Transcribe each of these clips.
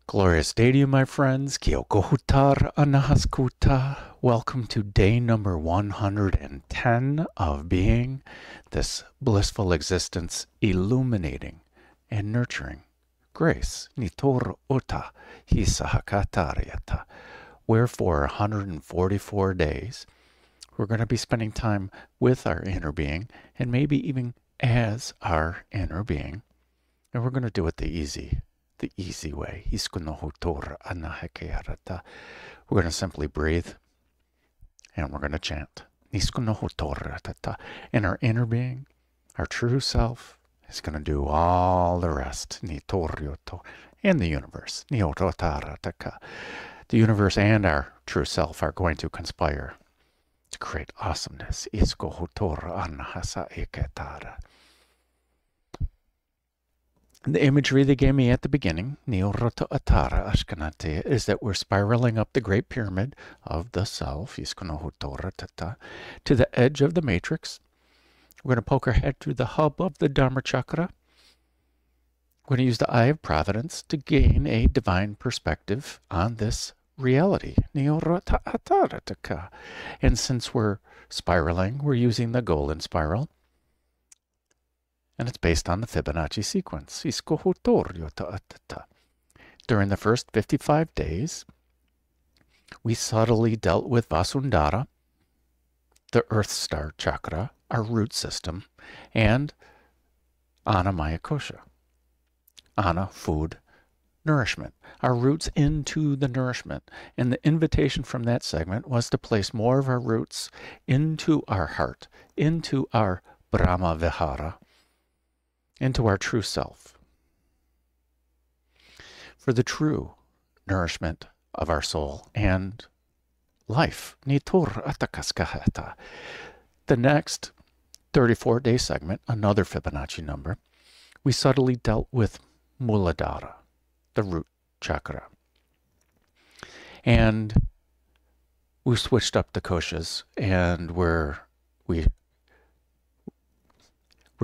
Glorious day to you, my friends. Kyokohutar anahaskuta. Welcome to day number 110 of being, this blissful existence, illuminating and nurturing grace. Nitor uta hisahakatariata. Wherefore, 144 days, we're going to be spending time with our inner being, and maybe even as our inner being. And we're going to do it the easy way. We're going to simply breathe and we're going to chant. And our inner being, our true self, is going to do all the rest. And the universe. The universe and our true self are going to conspire to create awesomeness. The imagery they gave me at the beginning, is that we're spiraling up the Great Pyramid of the Self, to the edge of the matrix. We're going to poke our head through the hub of the Dharma chakra. We're going to use the Eye of Providence to gain a divine perspective on this reality. And since we're spiraling, we're using the golden spiral. And it's based on the Fibonacci sequence. During the first 55 days, we subtly dealt with Vasundhara, the Earth Star chakra, our root system, and Annamaya Kosha. Anna, food, nourishment. Our roots into the nourishment. And the invitation from that segment was to place more of our roots into our heart, into our Brahma Vihara, into our true self, for the true nourishment of our soul and life. The next 34-day segment, another Fibonacci number, we subtly dealt with Muladhara, the root chakra. And we switched up the koshas, and we're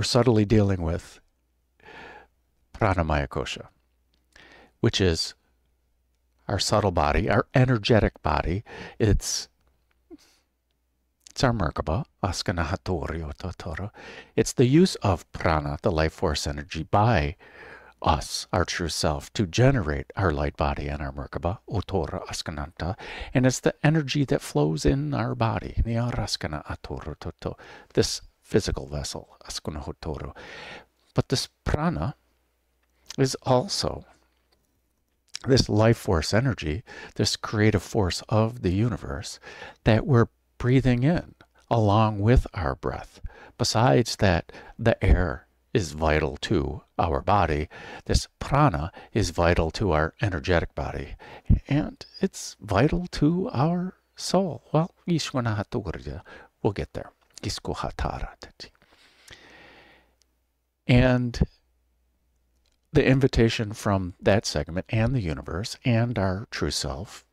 subtly dealing with Pranamaya Kosha, which is our subtle body, our energetic body. It's our Merkaba, Askanahatori. It's the use of prana, the life force energy, by us, our true self, to generate our light body and our Merkaba, Otora Askananta. And it's the energy that flows in our body, this physical vessel, Askunahotoro. But this prana is also this life force energy, this creative force of the universe that we're breathing in along with our breath. Besides that, the air is vital to our body. This prana is vital to our energetic body, and it's vital to our soul. Well, we'll get there. And the invitation from that segment and the universe and our true self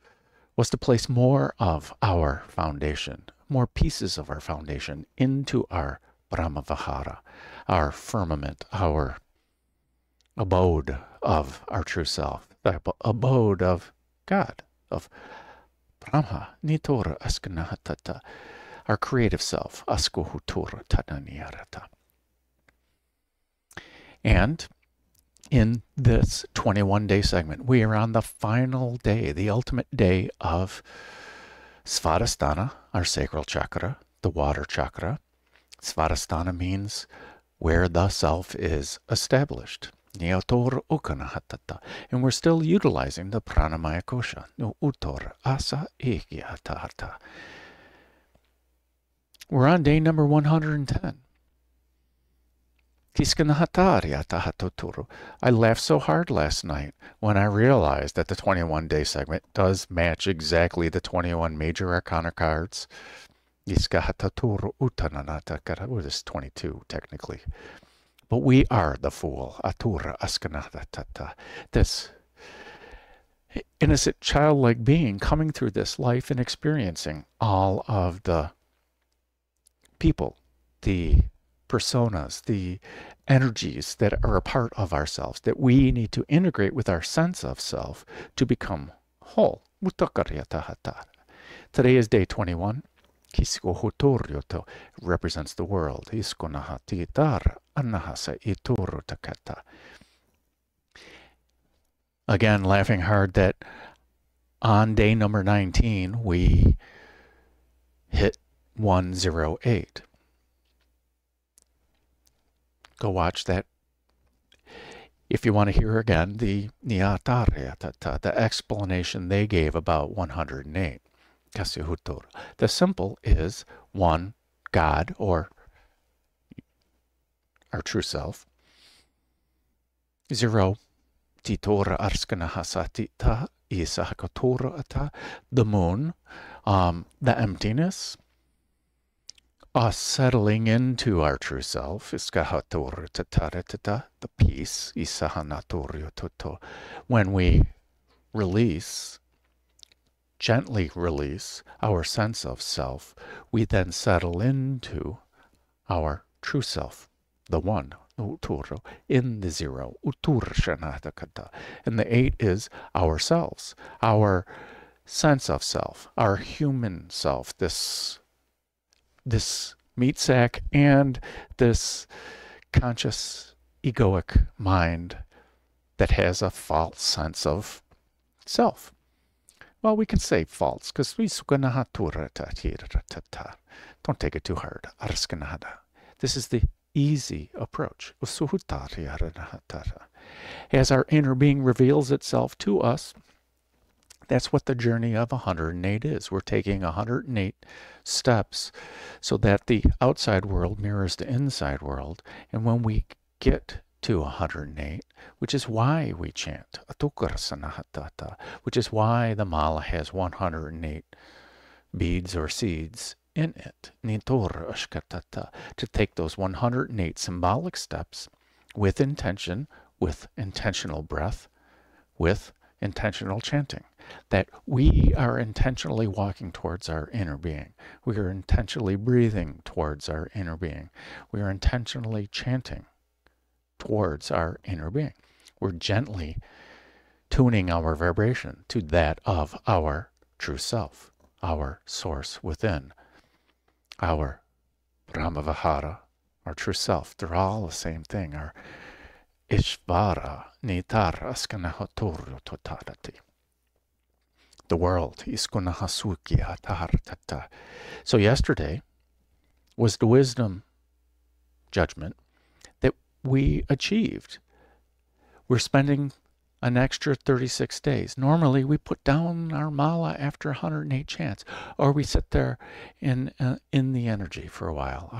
was to place more of our foundation, more pieces of our foundation into our Brahma Vihara, our firmament, our abode of our true self, the abode of God, of Brahma, Nitora Askanahatata, our creative self, Askuhutura Tadaniyarata. And in this 21-day segment, we are on the final day, the ultimate day of Svadhisthana, our sacral chakra, the water chakra. Svadhisthana means where the self is established. And we're still utilizing the Pranamaya Kosha. We're on day number 110. I laughed so hard last night when I realized that the 21-day segment does match exactly the 21 major arcana cards. This is 22 technically. But we are the fool. This innocent childlike being coming through this life and experiencing all of the people, the personas, the energies that are a part of ourselves, that we need to integrate with our sense of self to become whole. Today is day 21. Represents the world. Again, laughing hard that on day number 19, we hit 108. Go watch that. If you want to hear again the explanation they gave about 108. The symbol is one, God, or our true self. 0, titora arskanahasatita isahakatora, the moon, the emptiness, us settling into our true self, the peace, when we release, gently release our sense of self, we then settle into our true self, the one, in the 0, and the 8 is ourselves, our sense of self, our human self, this meat sack and this conscious egoic mind that has a false sense of self. Well, we can say false because don't take it too hard. This is the easy approach. As our inner being reveals itself to us, that's what the journey of 108 is. We're taking 108 steps so that the outside world mirrors the inside world. And when we get to 108, which is why we chant, which is why the mala has 108 beads or seeds in it, to take those 108 symbolic steps with intention, with intentional breath, with intentional chanting, that we are intentionally walking towards our inner being. We are intentionally breathing towards our inner being. We are intentionally chanting towards our inner being. We're gently tuning our vibration to that of our true self, our source within, our Brahma-Vihara, our true self. They're all the same thing. Our Ishvara Nitar Askanahotoru Totarati. The world. Iskunahasuki Atartata. So yesterday was the wisdom judgment that we achieved. We're spending an extra 36 days. Normally we put down our mala after 108 chants, or we sit there in the energy for a while.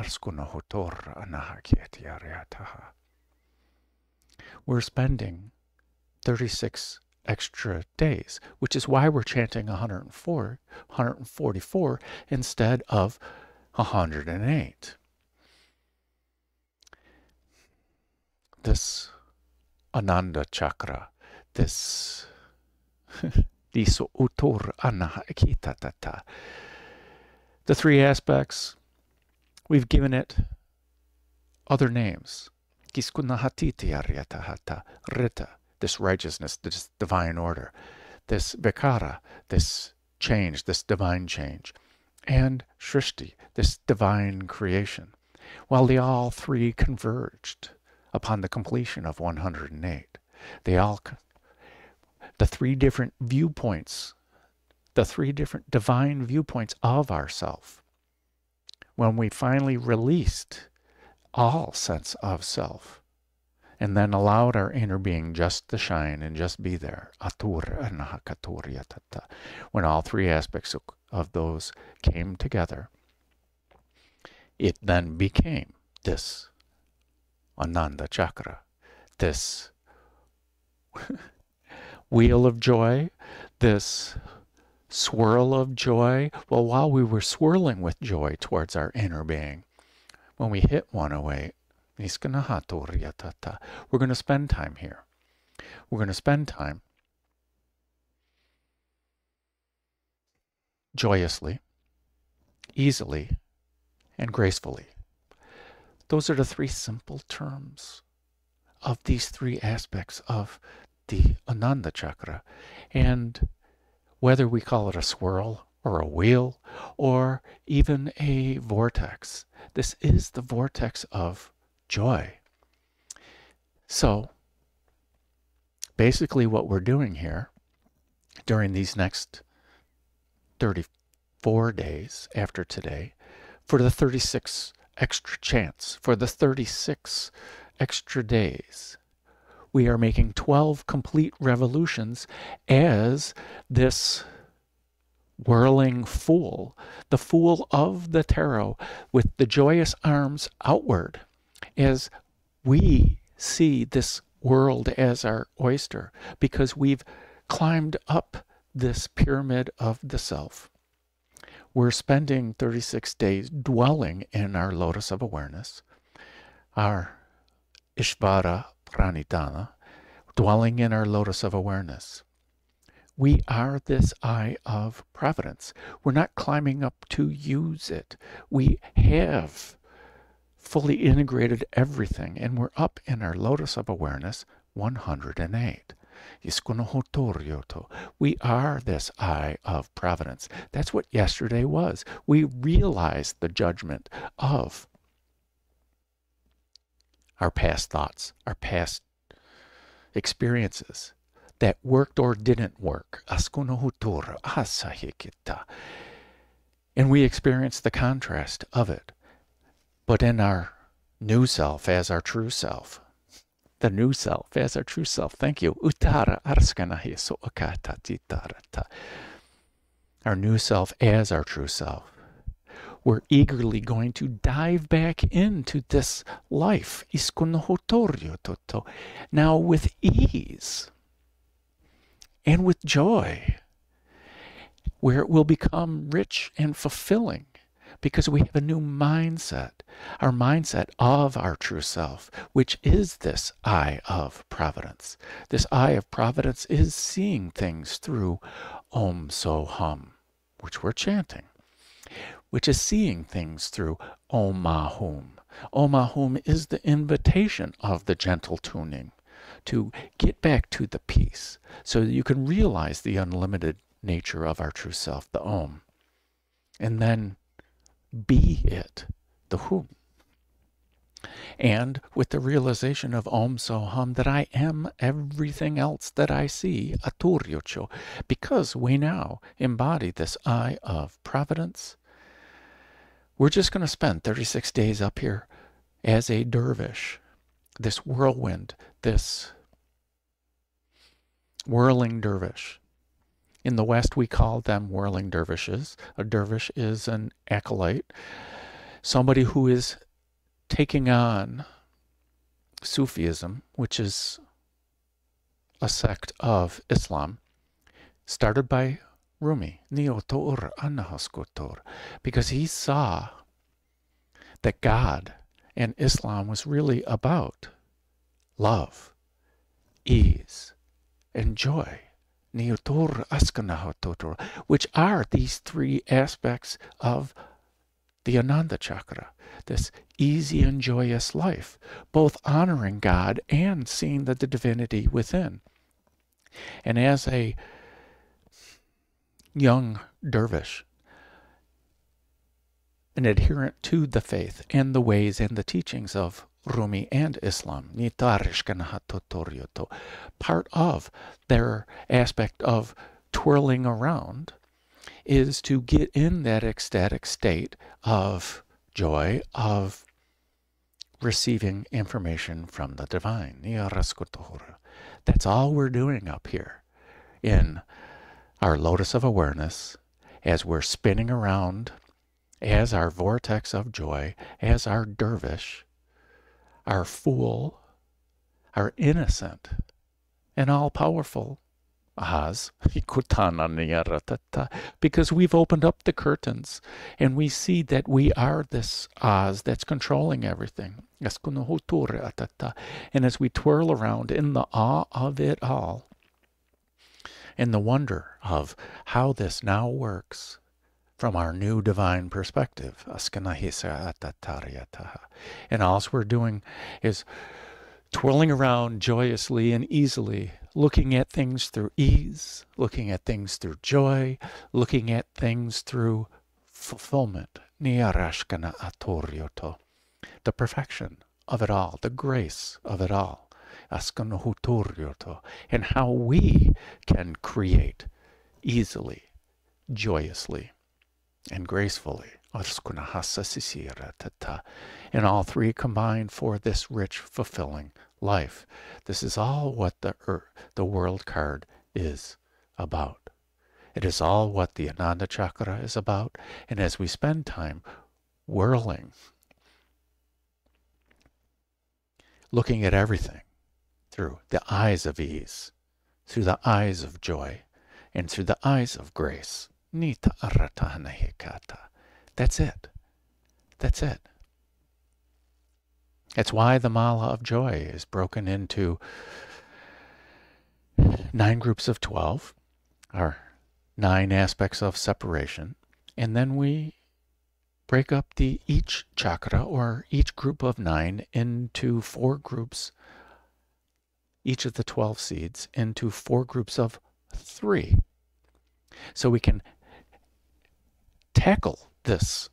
We're spending 36 extra days, which is why we're chanting 144 instead of 108. This Ananda chakra, this diso utur anahakitatata. The three aspects, we've given it other names. Kiskunahatiti rita, this righteousness, this divine order, this vikara, this change, this divine change, and shrishti, this divine creation. While they all three converged upon the completion of 108, the three different viewpoints, the three different divine viewpoints of ourself, when we finally released all sense of self, and then allowed our inner being just to shine and just be there, when all three aspects of those came together, it then became this Ananda chakra, this wheel of joy, this swirl of joy. Well, while we were swirling with joy towards our inner being, when we hit 108, we're going to spend time here. We're going to spend time joyously, easily, and gracefully. Those are the three simple terms of these three aspects of the Ananda chakra. And whether we call it a swirl or a wheel or even a vortex, this is the vortex of joy. So basically what we're doing here during these next 34 days after today, for the 36 extra chants, for the 36 extra days, we are making 12 complete revolutions as this whirling fool, the fool of the tarot with the joyous arms outward, as we see this world as our oyster, because we've climbed up this pyramid of the self. We're spending 36 days dwelling in our lotus of awareness, our Ishvara Pranidhana, dwelling in our lotus of awareness. We are this Eye of Providence. We're not climbing up to use it. We have fully integrated everything, and we're up in our lotus of awareness 108. We are this Eye of Providence. That's what yesterday was. We realized the judgment of our past thoughts, our past experiences that worked or didn't work. And we experienced the contrast of it. But in our new self, as our true self, the new self as our true self. Thank you. Our new self as our true self. We're eagerly going to dive back into this life, now with ease and with joy, where it will become rich and fulfilling because we have a new mindset, our mindset of our true self, which is this Eye of Providence. This Eye of Providence is seeing things through Om So Hum, which we're chanting, which is seeing things through Om Ahum. Om Ahum is the invitation of the gentle tuning to get back to the peace so that you can realize the unlimited nature of our true self, the Om, and then be it, the Hum. And with the realization of Om So Hum, that I am everything else that I see, Aturyocho, because we now embody this Eye of Providence. We're just going to spend 36 days up here as a dervish, this whirlwind, this whirling dervish. In the West, we call them whirling dervishes. A dervish is an acolyte, somebody who is taking on Sufism, which is a sect of Islam, started by Rumi, because he saw that God and Islam was really about love, ease, and joy. Which are these three aspects of the Ananda chakra, this easy and joyous life, both honoring God and seeing the divinity within. And as a young dervish, an adherent to the faith and the ways and the teachings of Rumi and Islam, part of their aspect of twirling around is to get in that ecstatic state of joy, of receiving information from the divine. That's all we're doing up here in our lotus of awareness as we're spinning around as our vortex of joy, as our dervish, our fool, our innocent and all-powerful Ahas, because we've opened up the curtains and we see that we are this Ahas that's controlling everything. And as we twirl around in the awe of it all and the wonder of how this now works, from our new divine perspective. And all we're doing is twirling around joyously and easily, looking at things through ease, looking at things through joy, looking at things through fulfillment. The perfection of it all, the grace of it all. And how we can create easily, joyously, and gracefully. And all three combined for this rich, fulfilling life. This is all what the world card is about. It is all what the Ananda Chakra is about. And as we spend time whirling, looking at everything through the eyes of ease, through the eyes of joy, and through the eyes of grace. That's it. That's it. That's why the Mala of Joy is broken into 9 groups of 12, or 9 aspects of separation, and then we break up each chakra, or each group of 9, into 4 groups, each of the 12 seeds into 4 groups of 3. So we can tackle this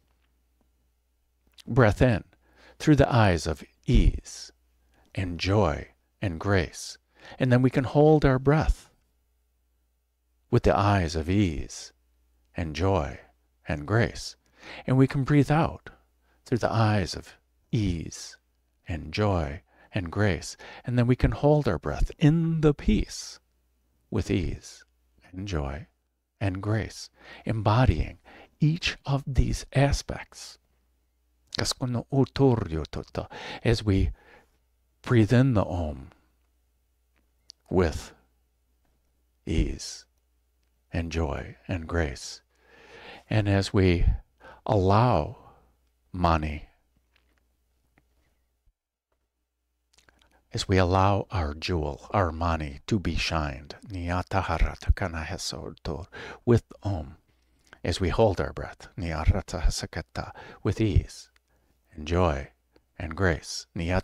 breath in through the eyes of ease and joy and grace. And then we can hold our breath with the eyes of ease and joy and grace. And we can breathe out through the eyes of ease and joy and grace. And then we can hold our breath in the peace with ease and joy and grace, embodying each of these aspects. As we breathe in the Om with ease and joy and grace, and as we allow Mani, as we allow our jewel, our Mani, to be shined, with Om, as we hold our breath, with ease and joy and grace, and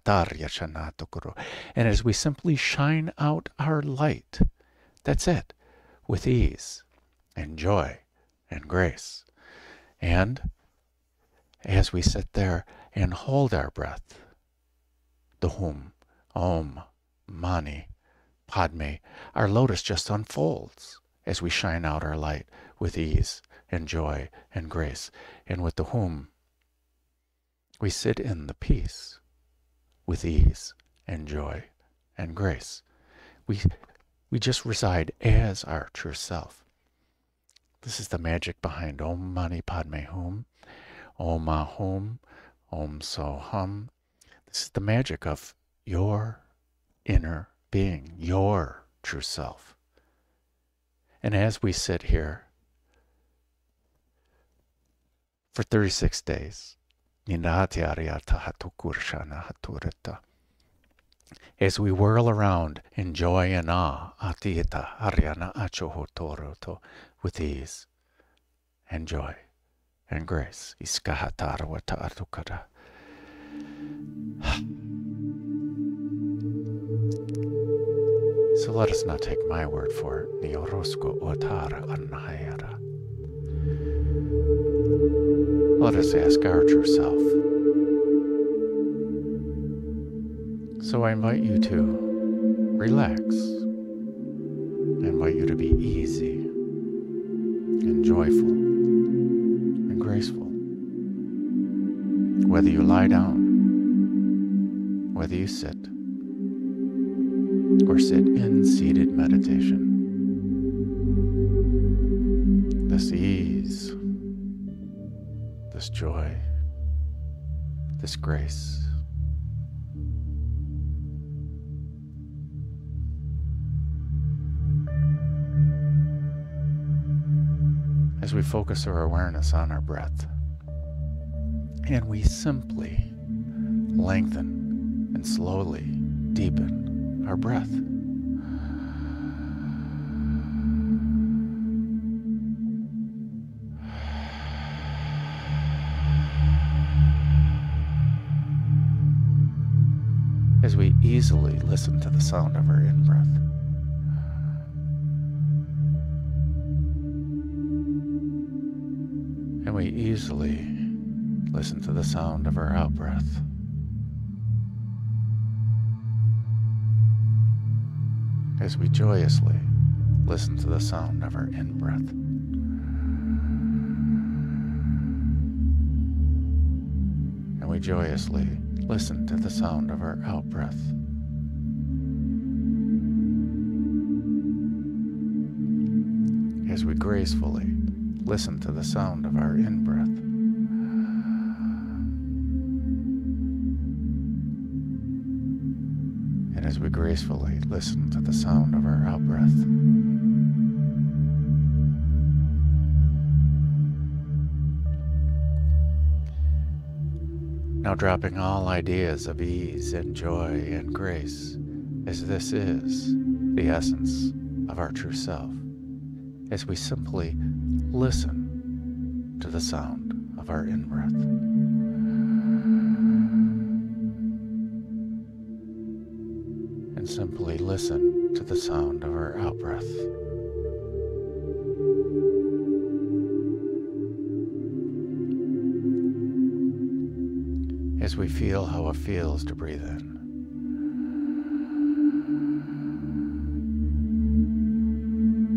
as we simply shine out our light, that's it, with ease and joy and grace. And as we sit there and hold our breath, the Hum, Om, Mani, Padme, our lotus just unfolds as we shine out our light with ease and joy and grace. And with the Hum, we sit in the peace with ease and joy and grace. We just reside as our true self. This is the magic behind Om Mani Padme Hum, Om Ahum, Om So Hum. This is the magic of your inner being, your true self. And as we sit here for 36 days, as we whirl around in joy and awe, with ease and joy and grace. So let us not take my word for it. Let us ask our true self. So I invite you to relax. I invite you to be easy and joyful and graceful. Whether you lie down, whether you sit, or sit in seated meditation. This ease, this joy, this grace, as we focus our awareness on our breath, and we simply lengthen and slowly deepen our breath. listen to the sound of our in-breath. And we easily listen to the sound of our out-breath. As we joyously listen to the sound of our in-breath. And we joyously listen to the sound of our out-breath. As we gracefully listen to the sound of our in-breath. And as we gracefully listen to the sound of our out-breath. Now dropping all ideas of ease and joy and grace, as this is the essence of our true self, as we simply listen to the sound of our in-breath. And simply listen to the sound of our out-breath. As we feel how it feels to breathe in.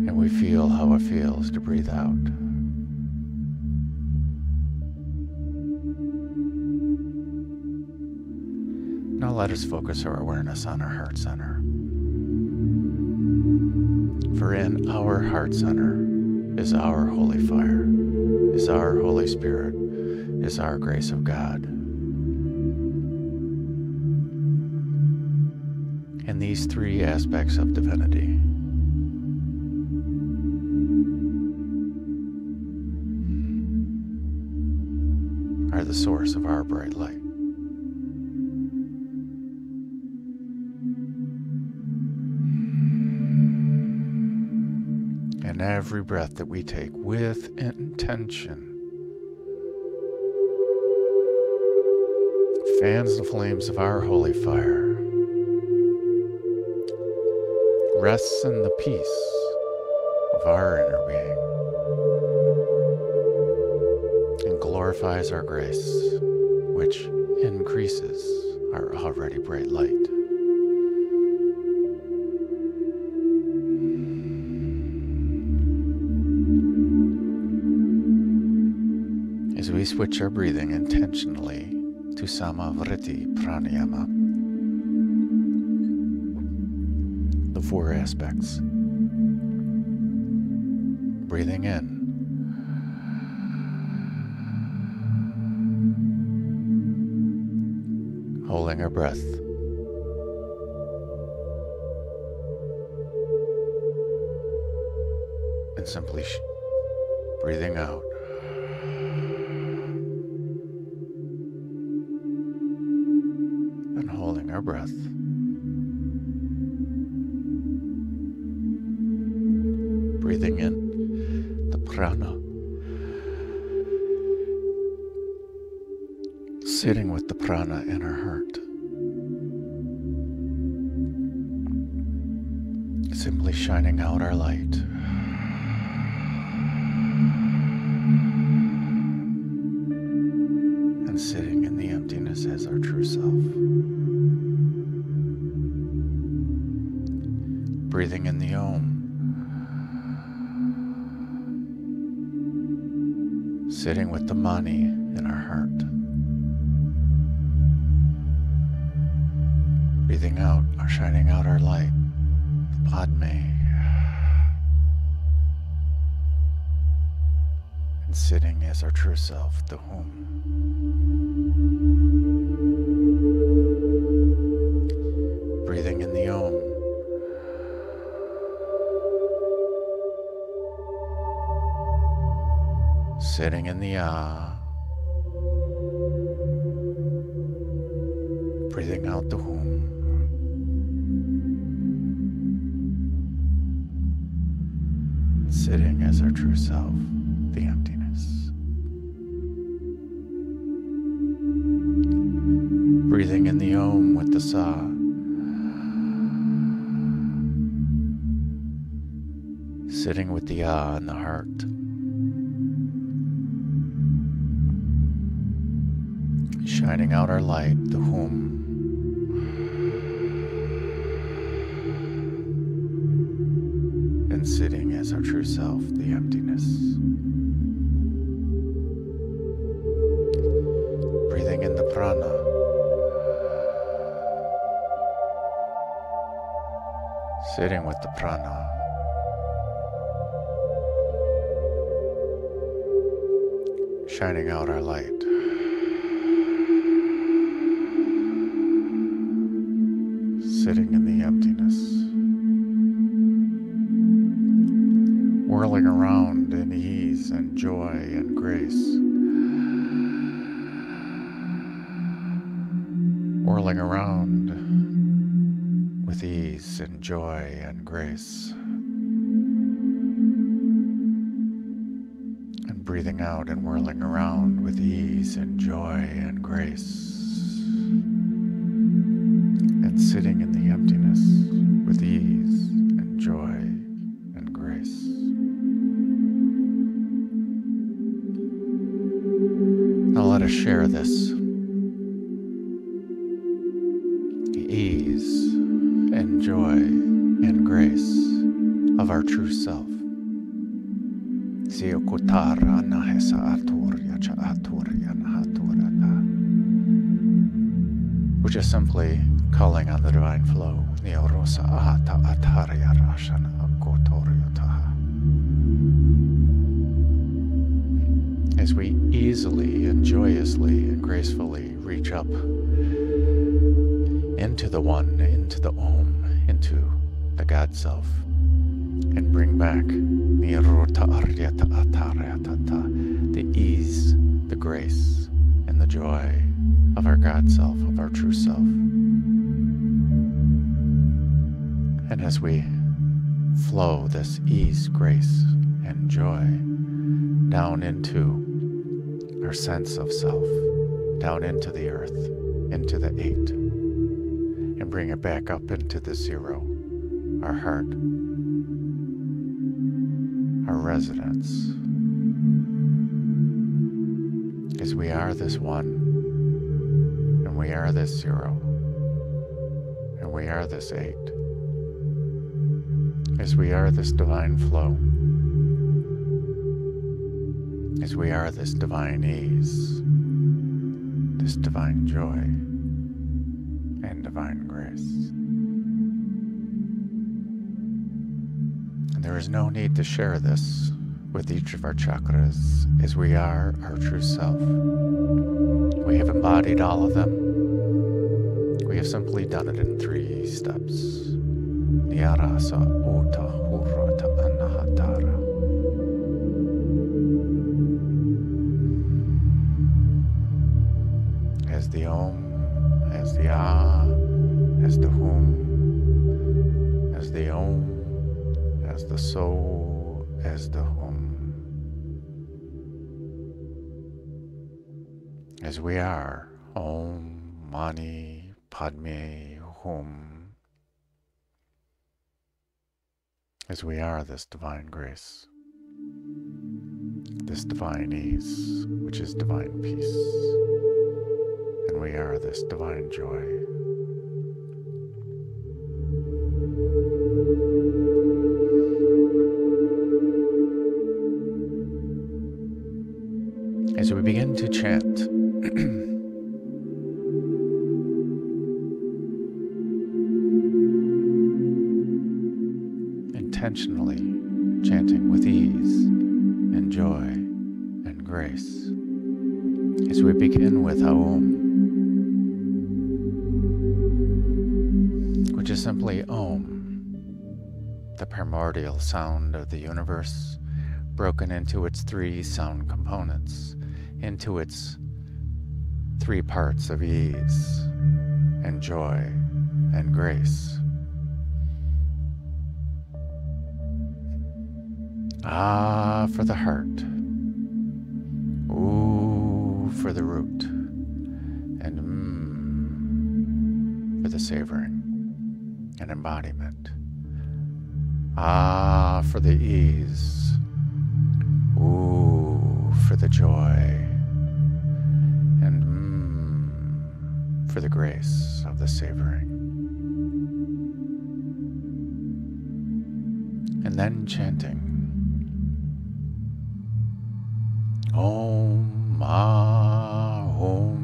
And we feel how it feels to breathe out. Now let us focus our awareness on our heart center. For in our heart center is our holy fire, is our Holy Spirit, is our grace of God. And these three aspects of divinity are the source of our bright light. And every breath that we take with intention fans the flames of our holy fire, rests in the peace of our inner being, and glorifies our grace, which increases our already bright light. As we switch our breathing intentionally to Samavriti Pranayama, the four aspects. Breathing in. Holding our breath. And simply breathing out. And holding our breath. Breathing in the prana, sitting with the prana in our heart, simply shining out our light, and sitting in the emptiness as our true self. Breathing in the Om, sitting with the Mani in our heart. Breathing out, or shining out our light, the Padme. And sitting as our true self, the Hum. Breathing in the Om. Sitting in the Ah, breathing out the Hum, sitting as our true self, the emptiness. Breathing in the Om with the Sa, Sitting with the ah in the heart. Shining out our light, the whom. And sitting as our true self, the emptiness. Breathing in the prana. Sitting with the prana. Shining out our light. Sitting in the emptiness. Whirling around in ease and joy and grace. Whirling around with ease and joy and grace. And breathing out and whirling around with ease and joy and grace. And sitting in the emptiness with ease and joy and grace. Now let us share this. The ease and joy and grace of our true self. Which is simply calling on the divine flow. As we easily and joyously and gracefully reach up into the one, into the Om, into the God Self, and bring back the ease, the grace, and the joy of our God Self, of our true self. And as we flow this ease, grace, and joy down into our sense of self, down into the earth, into the eight, and bring it back up into the zero, our heart, our residence, as we are this one, and we are this zero, and we are this eight, as we are this divine flow, as we are this divine ease, this divine joy, and divine grace. And there is no need to share this with each of our chakras, as we are our true self. We have embodied all of them. We have simply done it in 3 steps. Nyarasa uta hurata anahatara. As the Om, as the Ah, as the Hum, as the Om, as the So, as the Hum. As we are Om, Mani, Padme, Hum. As we are this divine grace, this divine ease, which is divine peace. And we are this divine joy. As we begin to chant, intentionally chanting with ease and joy and grace, as we begin with Aum, which is simply Om, the primordial sound of the universe, broken into its 3 sound components, into its 3 parts of ease and joy and grace. Ah for the heart, Ooh for the root, and for the savoring and embodiment. Ah, for the ease. Ooh, for the joy. And for the grace of the savoring. And then chanting Om, Om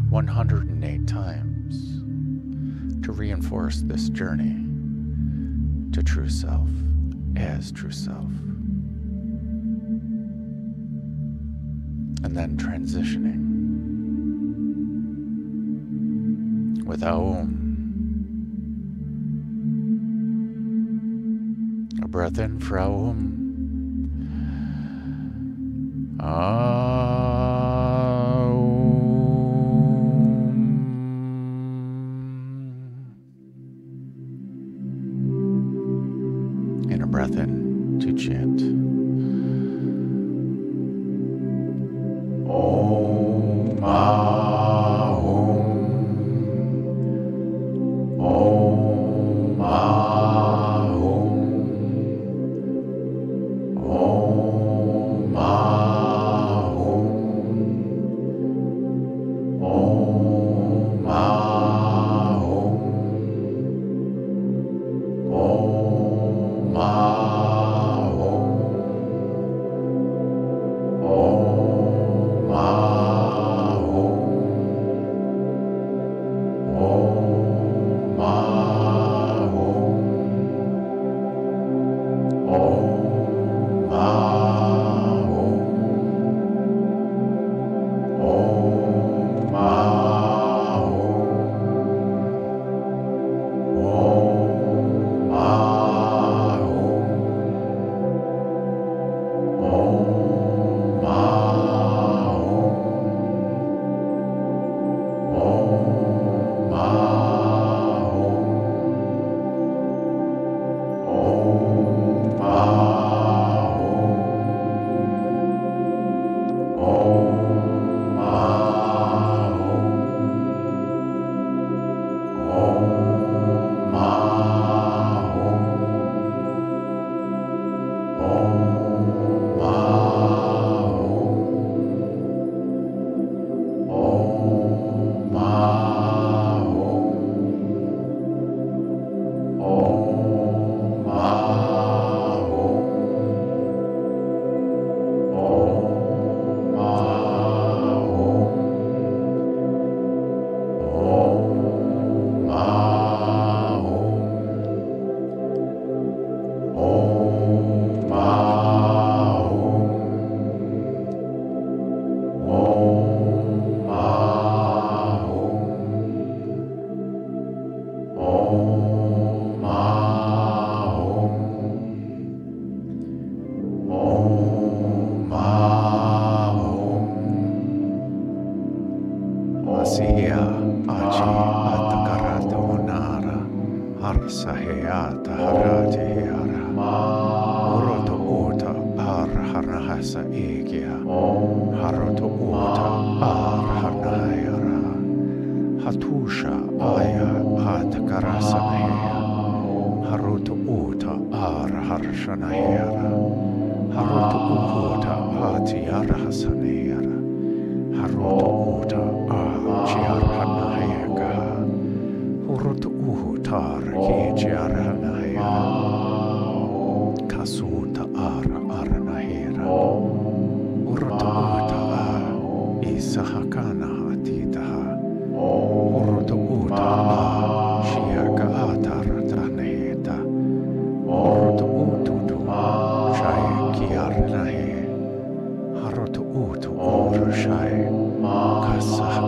108 times to reinforce this journey to true self as true self. And then transitioning with Om. A breath in for Om. And a breath in to chant. Om, Om, Kasa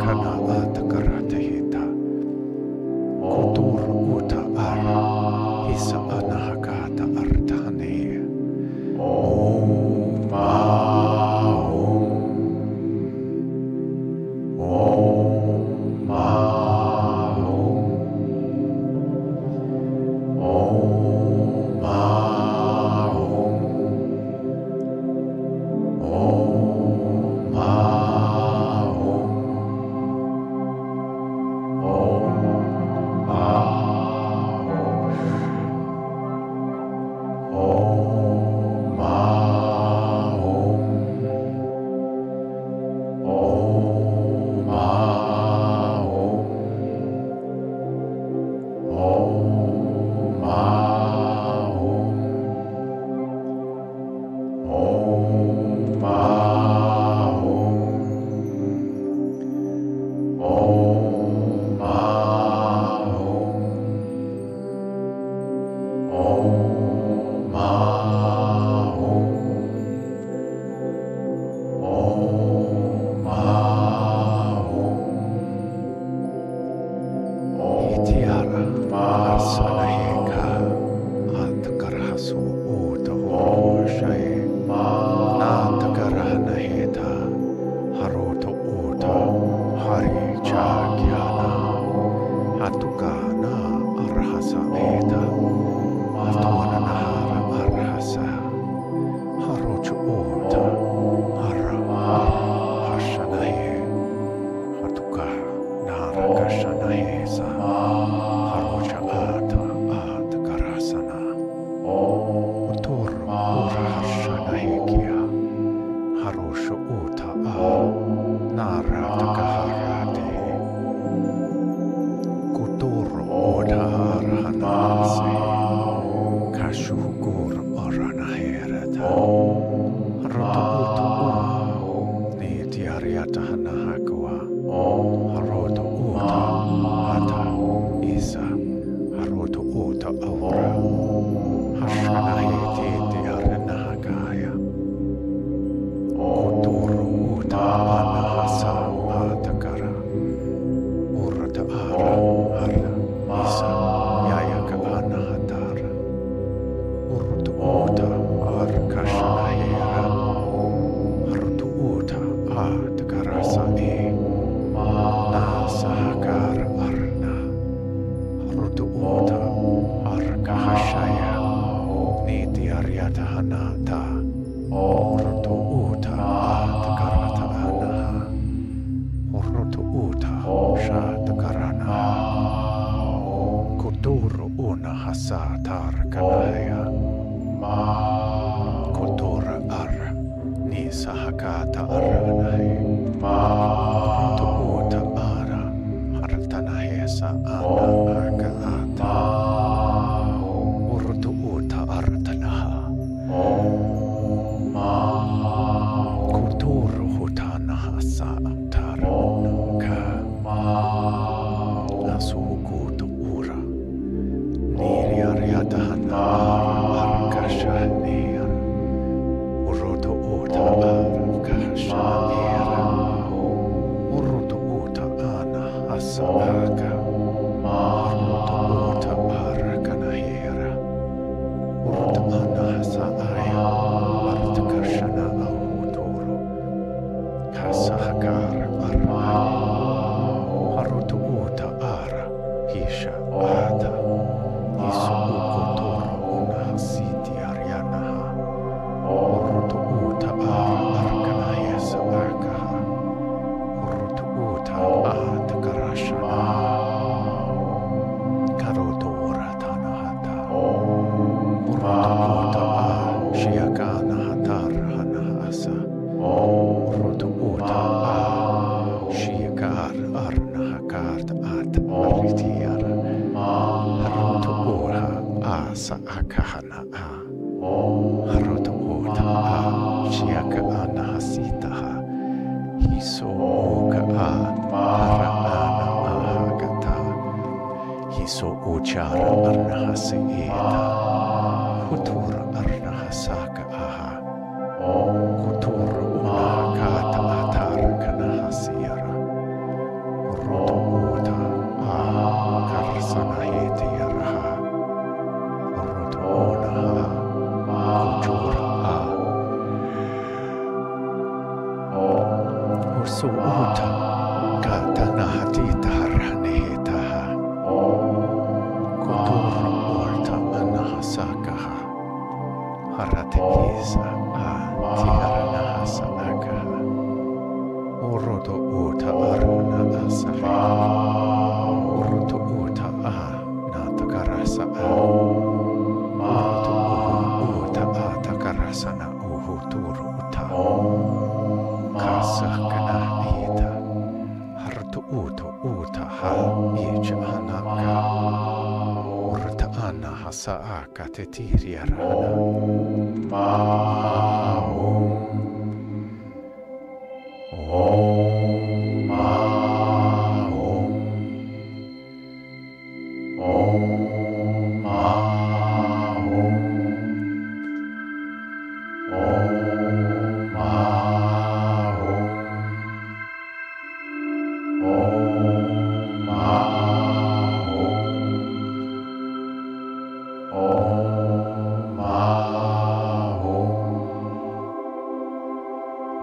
Om Ahum.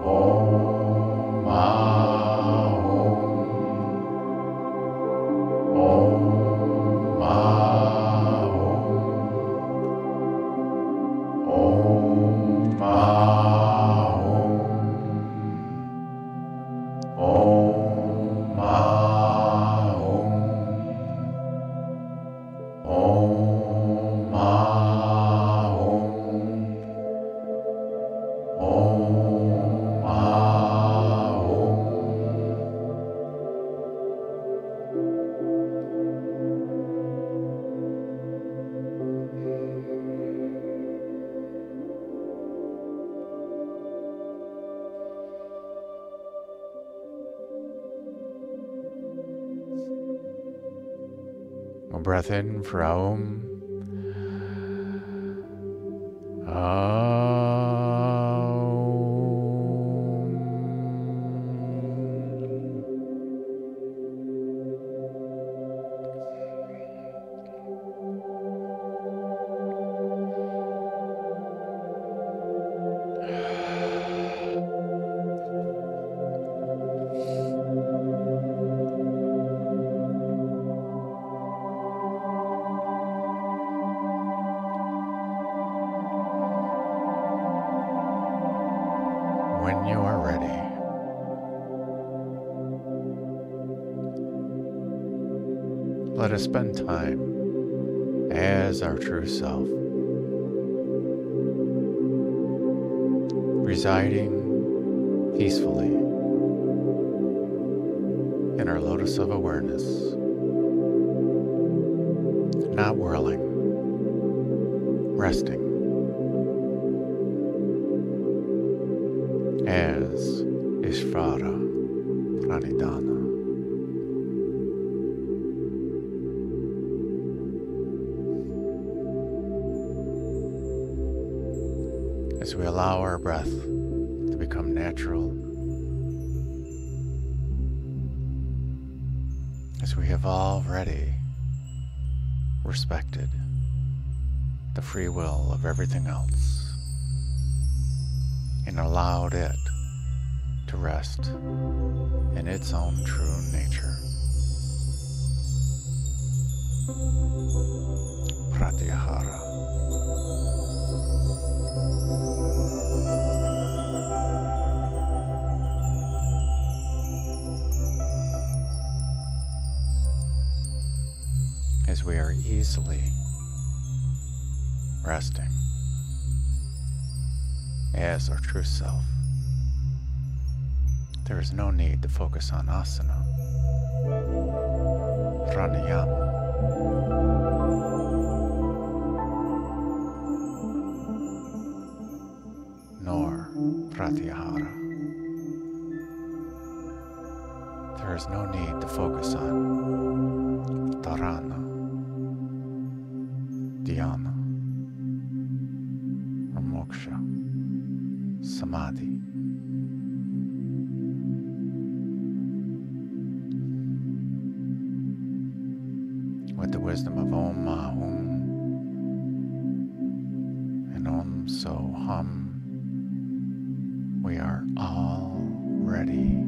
Om Ahum. Om Ahum. Om Ahum. Om Ahum. Om Ahum. Om A breath in for Aum. When you are ready, let us spend time as our true self, residing peacefully in our lotus of awareness, not whirling, resting as Ishvara Pranidhana. As we allow our breath to become natural, as we have already respected the free will of everything else and allowed it to rest in its own true nature. Pratyahara. As we are easily resting as our true self, there is no need to focus on asana, pranayama, nor pratyahara. There is no need to focus on dharma, dhyana, or moksha, samadhi. With the wisdom of Om Ahum and Om So Hum, we are already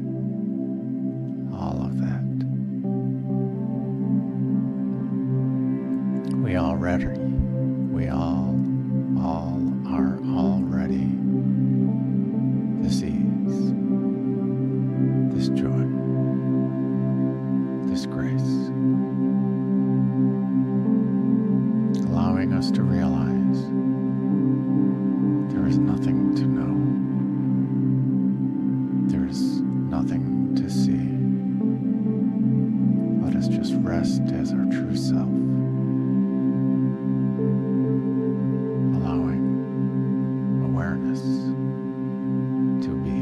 all of that. We all are already this ease, this joy, this grace, allowing us to realize there is nothing to know, there is nothing to see. Let us just rest as our true self, allowing awareness to be.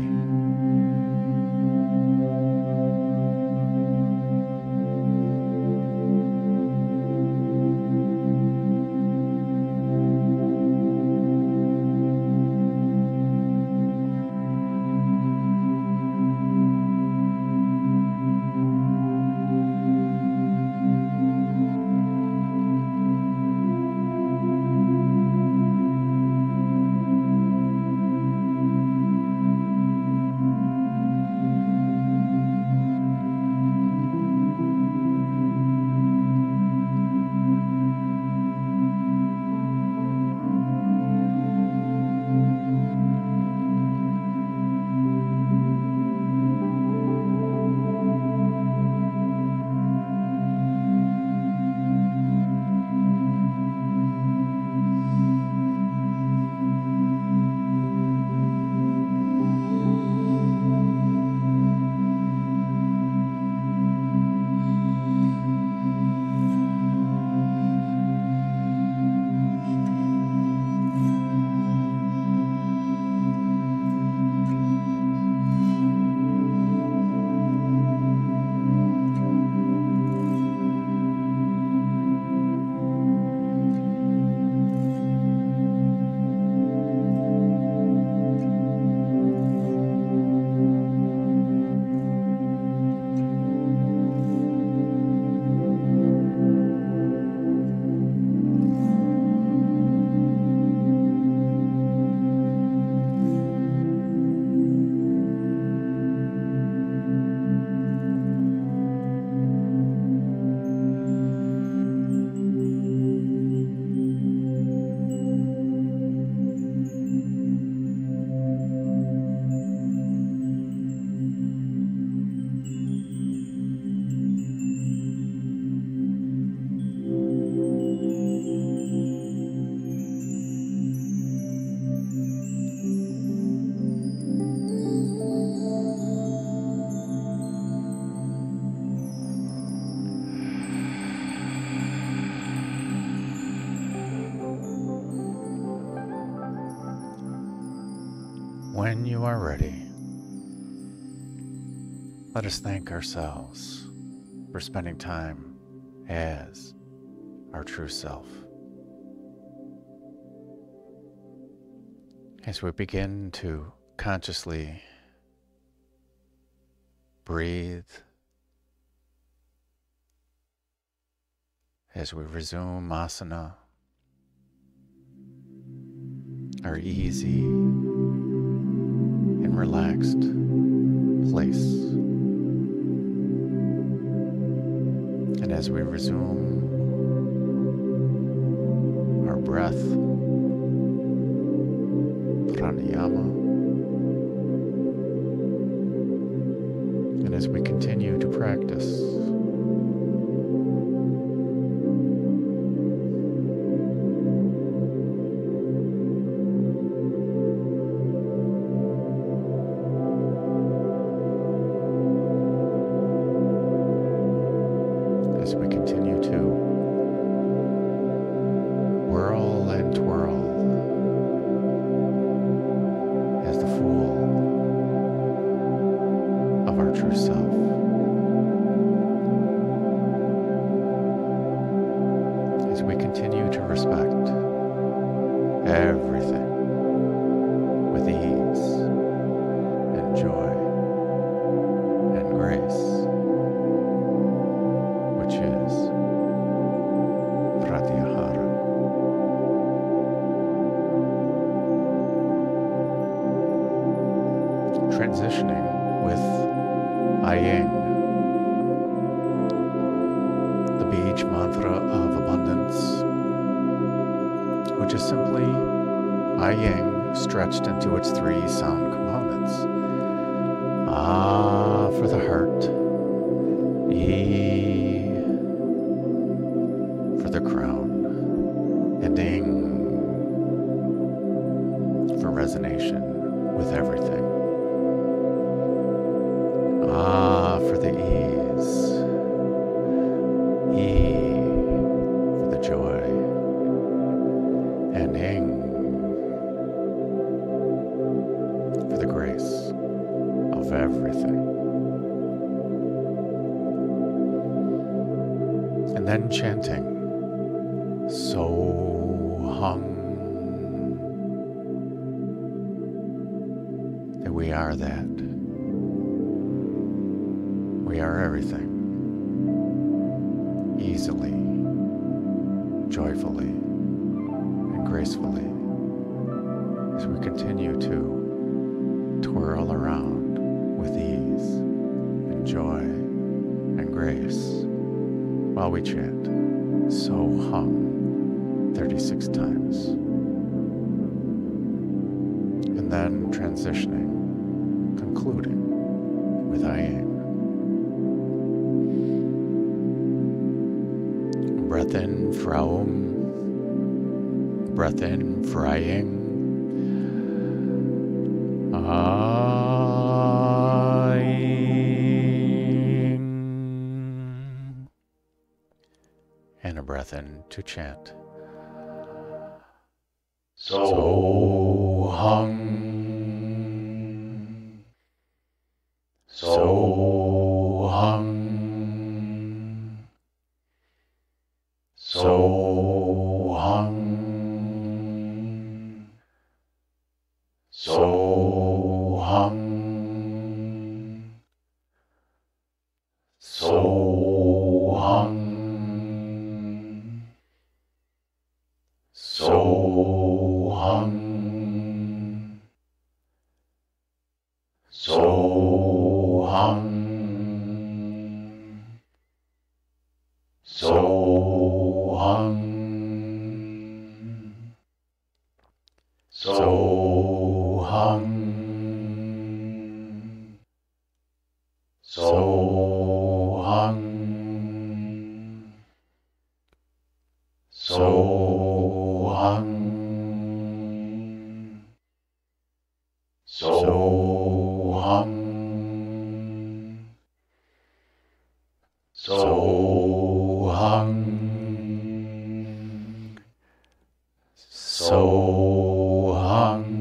When you are ready, let us thank ourselves for spending time as our true self. As we begin to consciously breathe, as we resume asana, our easy and relaxed place. And as we resume our breath, pranayama, and as we continue to practice, whirl and twirl as the fool of our true self. As we continue to respect everything with ease and joy and grace, which is Pratyahara. Transitioning with Ayeng, the beach mantra of abundance, which is simply Ayeng stretched into its 3 sound components. Ah for the heart, E for the crown, and Ing for resonation with everything. Ah for the ease, E for the joy, and Ing for the grace of everything. And then chanting So Hung, that we are that. We are everything, easily, joyfully, and gracefully, as we continue to twirl around with ease and joy and grace while we chant So Hung 36 times. And then transitioning, concluding with Ayeng. Breath in for Aum, breath in for Ayeng. Ayeng. And a breath in to chant So Hung, So Hung, So Hung, So Hung, So Hung, So Hung, So Hung, So Hung, So Hung, So Hung, So Hung, So Hung, So Hung, So Hung,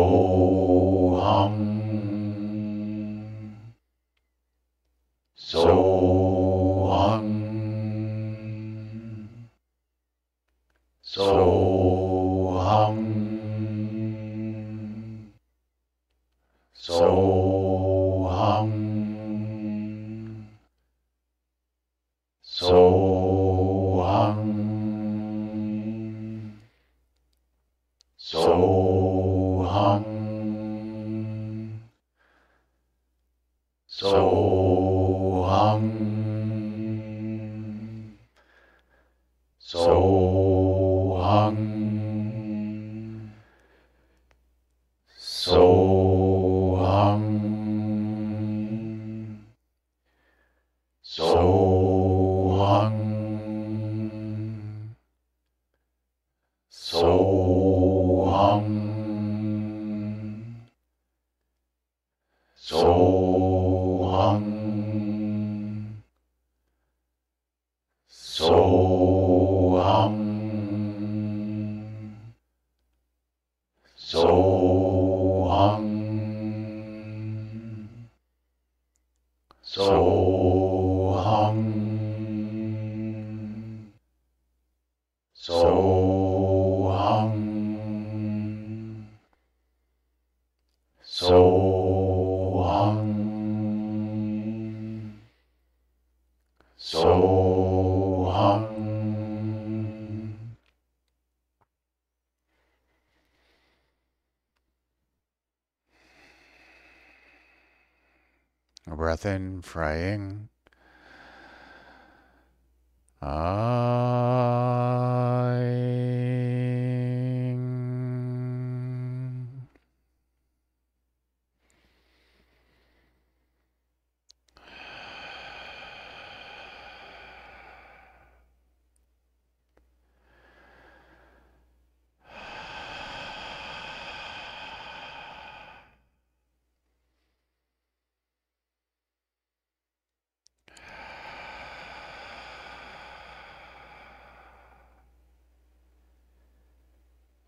Soham. Soham. Soham. Soham. Soham. Soham. Soham. Soham. Soham. Soham. Soham. Soham. Soham. Soham. Soham. Soham. Soham. Soham. A breath in, frying.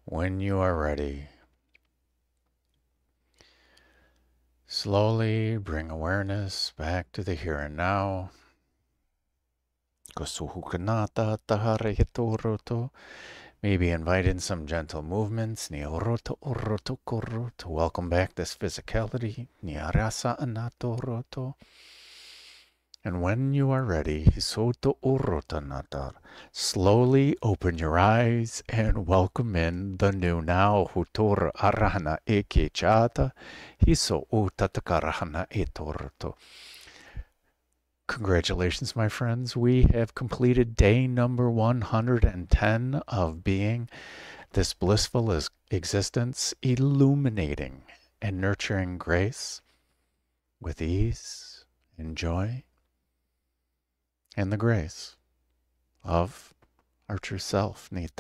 When you are ready, slowly bring awareness back to the here and now. Maybe invite in some gentle movements. To welcome back this physicality. And when you are ready, slowly open your eyes and welcome in the new now. Congratulations, my friends. We have completed day number 110 of being this blissful existence, illuminating and nurturing grace with ease and joy, and the grace of our true self. With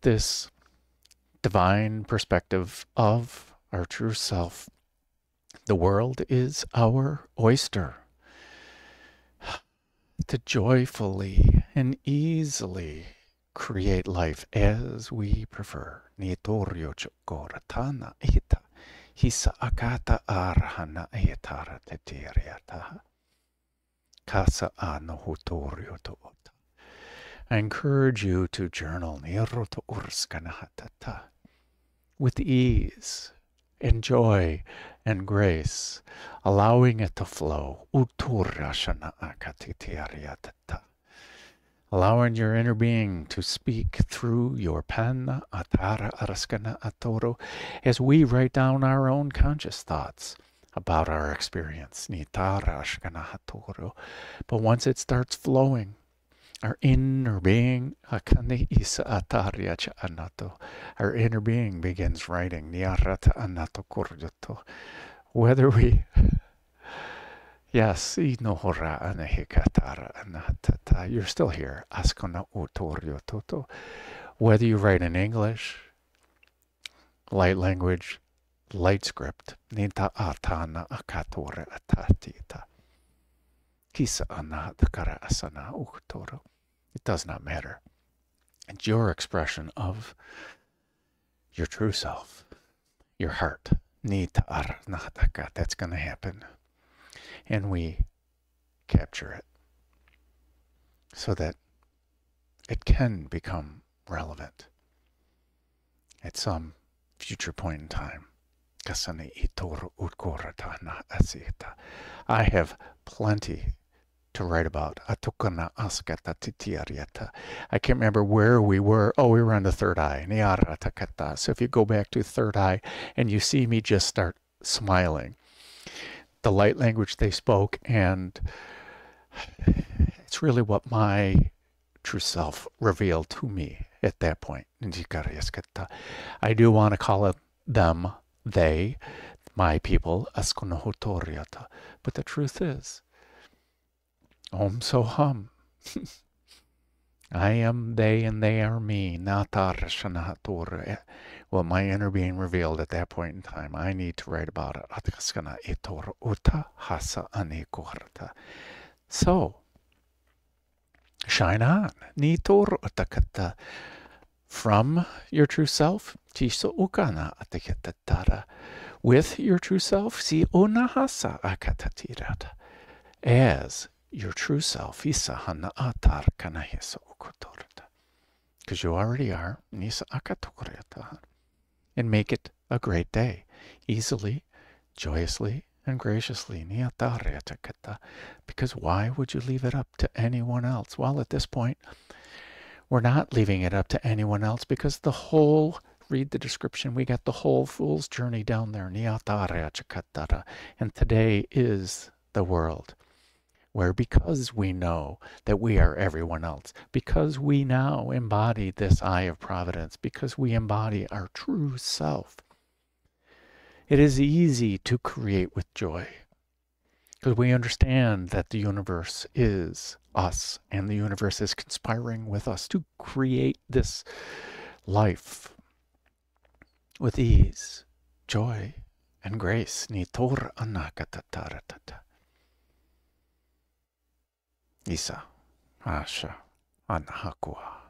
this divine perspective of our true self, the world is our oyster to joyfully and easily create life as we prefer. Hisa akata arhana ayatara tetiriata. Kasa ano hutorio toota. I encourage you to journal niroto urskanatata with ease and joy and grace, allowing it to flow. Uturashana akatitiariatata. Allowing your inner being to speak through your pen, atara araskana atoro, as we write down our own conscious thoughts about our experience. Nitara ashkana hatoro. But once it starts flowing, our inner being, akane isa atariacha anato, our inner being begins writing. Niarata anato kuryoto. Whether we yes, inohora anahikatara anatata. You're still here. Askona utorio toto. Whether you write in English, light language, light script, nita atana akatora atatita. Kisa anatakara asana ukutoro. It does not matter. It's your expression of your true self, your heart. That's going to happen. And we capture it so that it can become relevant at some future point in time. I have plenty to write about. I can't remember where we were. Oh, we were on the third eye. So if you go back to third eye and you see me just start smiling, the light language they spoke, and it's really what my true self revealed to me at that point. I do want to call it them, they, my people, but the truth is, Om Soham. I am they and they are me. Well, my inner being revealed at that point in time. I need to write about it. So, shine on. From your true self, with your true self, as your true self, because you already are, and make it a great day, easily, joyously, and graciously. Because why would you leave it up to anyone else? Well, at this point, we're not leaving it up to anyone else, because the whole, read the description, we got the whole fool's journey down there. And today is the world where, because we know that we are everyone else, because we now embody this Eye of Providence, because we embody our true self, it is easy to create with joy, because we understand that the universe is us, and the universe is conspiring with us to create this life with ease, joy, and grace. Isa, Asha, Anahakua.